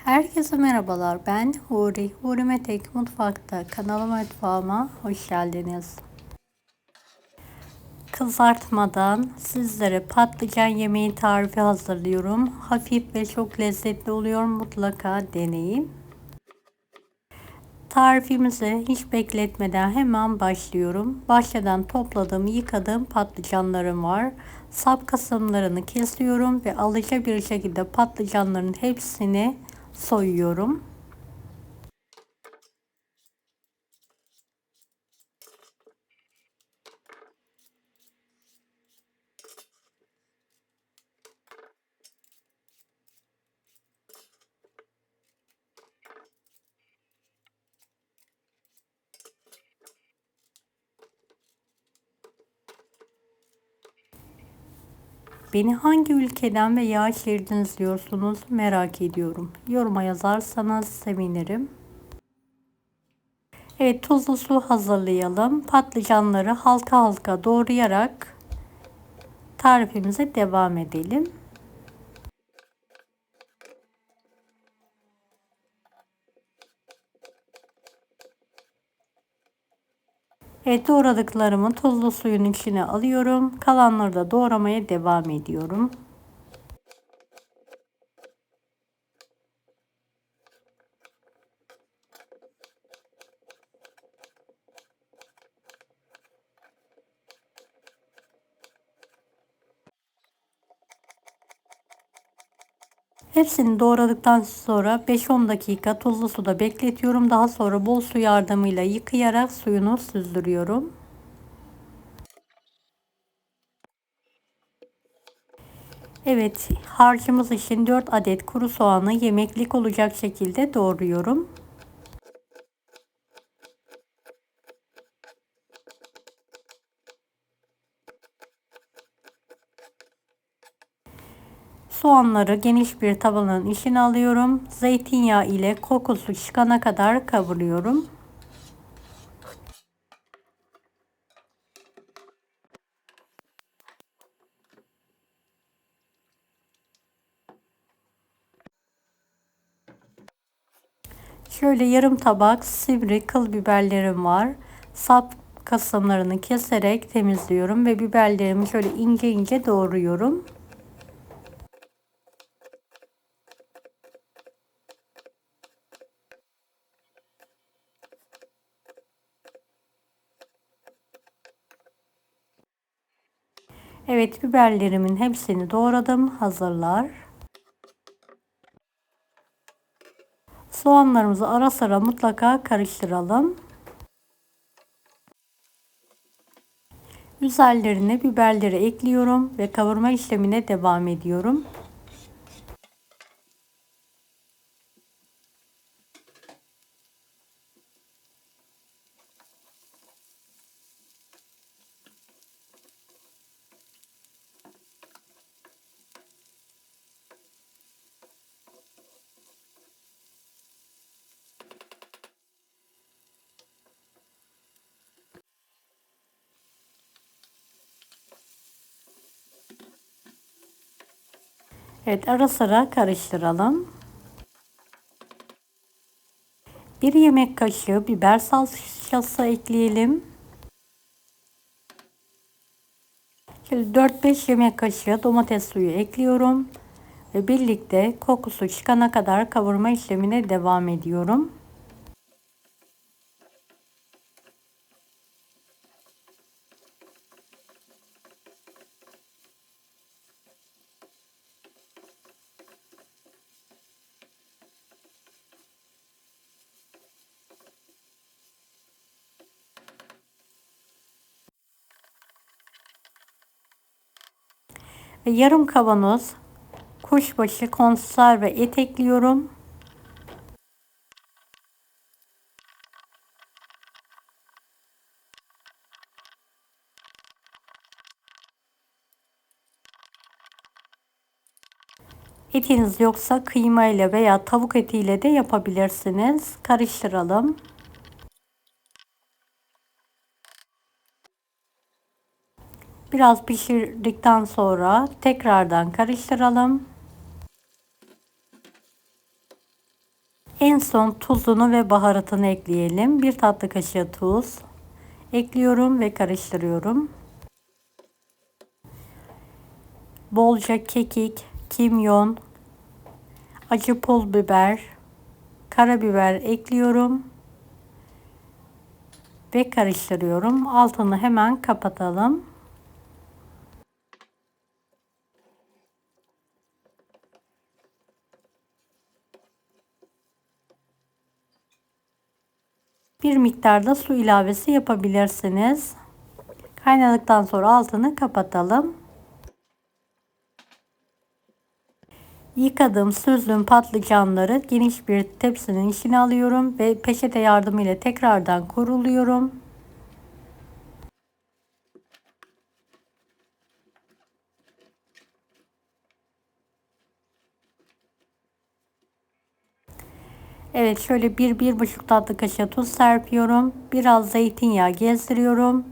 Herkese merhabalar. Ben Huri. Huri Metek Mutfak'ta kanalıma mutfağıma hoş geldiniz. Kızartmadan sizlere patlıcan yemeği tarifi hazırlıyorum. Hafif ve çok lezzetli oluyor. Mutlaka deneyin. Tarifimizi hiç bekletmeden hemen başlıyorum. Bahçeden topladığım, yıkadığım patlıcanlarım var. Sap kısımlarını kesiyorum ve alıcı bir şekilde patlıcanların hepsini soyuyorum. Beni hangi ülkeden veya şehirden izliyorsunuz merak ediyorum. Yoruma yazarsanız sevinirim. Evet, tuzlu su hazırlayalım. Patlıcanları halka halka doğrayarak tarifimize devam edelim. Evet, doğradıklarımı tuzlu suyun içine alıyorum. Kalanları da doğramaya devam ediyorum. Hepsini doğradıktan sonra 5-10 dakika tuzlu suda bekletiyorum. Daha sonra bol su yardımıyla yıkayarak suyunu süzdürüyorum. Evet, harcımız için 4 adet kuru soğanı yemeklik olacak şekilde doğruyorum. Soğanları geniş bir tavanın içine alıyorum. Zeytinyağı ile kokusu çıkana kadar kavuruyorum. Şöyle yarım tabak sivri kıl biberlerim var. Sap kısımlarını keserek temizliyorum ve biberlerimi şöyle ince ince doğruyorum. Evet, biberlerimin hepsini doğradım. Hazırlar. Soğanlarımızı ara sıra mutlaka karıştıralım. Üzerlerine biberleri ekliyorum ve kavurma işlemine devam ediyorum. Evet, ara sıra karıştıralım. 1 yemek kaşığı biber salçası ekleyelim. Şimdi 4-5 yemek kaşığı domates suyu ekliyorum ve birlikte kokusu çıkana kadar kavurma işlemine devam ediyorum. Ve yarım kavanoz kuşbaşı konserve et ekliyorum. Etiniz yoksa kıyma ile veya tavuk etiyle de yapabilirsiniz. Karıştıralım. Biraz pişirdikten sonra tekrardan karıştıralım. En son tuzunu ve baharatını ekleyelim. 1 tatlı kaşığı tuz ekliyorum ve karıştırıyorum. Bolca kekik, kimyon, acı pul biber, karabiber ekliyorum ve karıştırıyorum. Altını hemen kapatalım. Bir miktar da su ilavesi yapabilirsiniz. Kaynadıktan sonra altını kapatalım. Yıkadığım, süzdüğüm patlıcanları geniş bir tepsinin içine alıyorum ve peçete yardımıyla tekrardan kuruluyorum. Evet, şöyle 1-1,5 tatlı kaşığı tuz serpiyorum. Biraz zeytinyağı gezdiriyorum.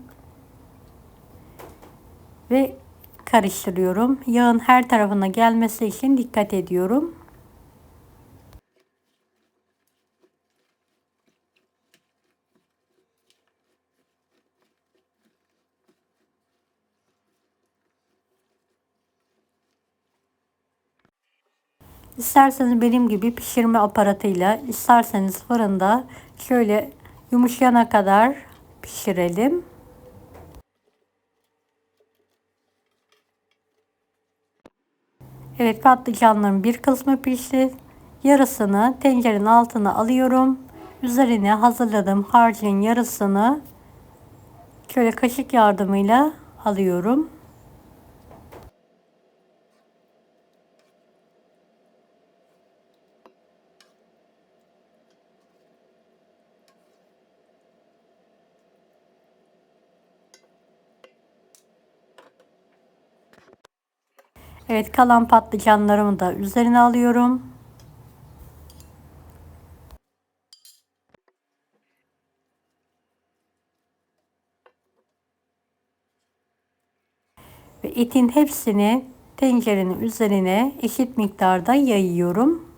Ve karıştırıyorum. Yağın her tarafına gelmesi için dikkat ediyorum. İsterseniz benim gibi pişirme aparatıyla, isterseniz fırında şöyle yumuşayana kadar pişirelim. Evet, patlıcanların bir kısmı pişti. Yarısını tencerenin altına alıyorum. Üzerine hazırladığım harcın yarısını şöyle kaşık yardımıyla alıyorum. Evet, kalan patlıcanlarımı da üzerine alıyorum. Ve etin hepsini tencerenin üzerine eşit miktarda yayıyorum.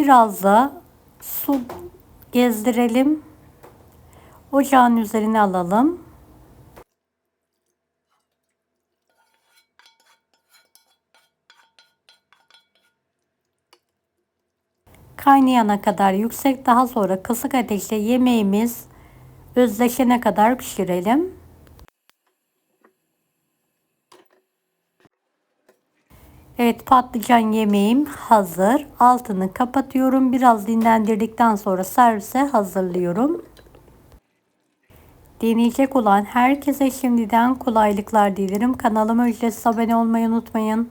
Biraz da su gezdirelim. Ocağın üzerine alalım. Kaynayana kadar yüksek, daha sonra kısık ateşte yemeğimiz özleşene kadar pişirelim. Evet, patlıcan yemeğim hazır. Altını kapatıyorum. Biraz dinlendirdikten sonra servise hazırlıyorum. Deneyecek olan herkese şimdiden kolaylıklar dilerim. Kanalıma ücretsiz abone olmayı unutmayın.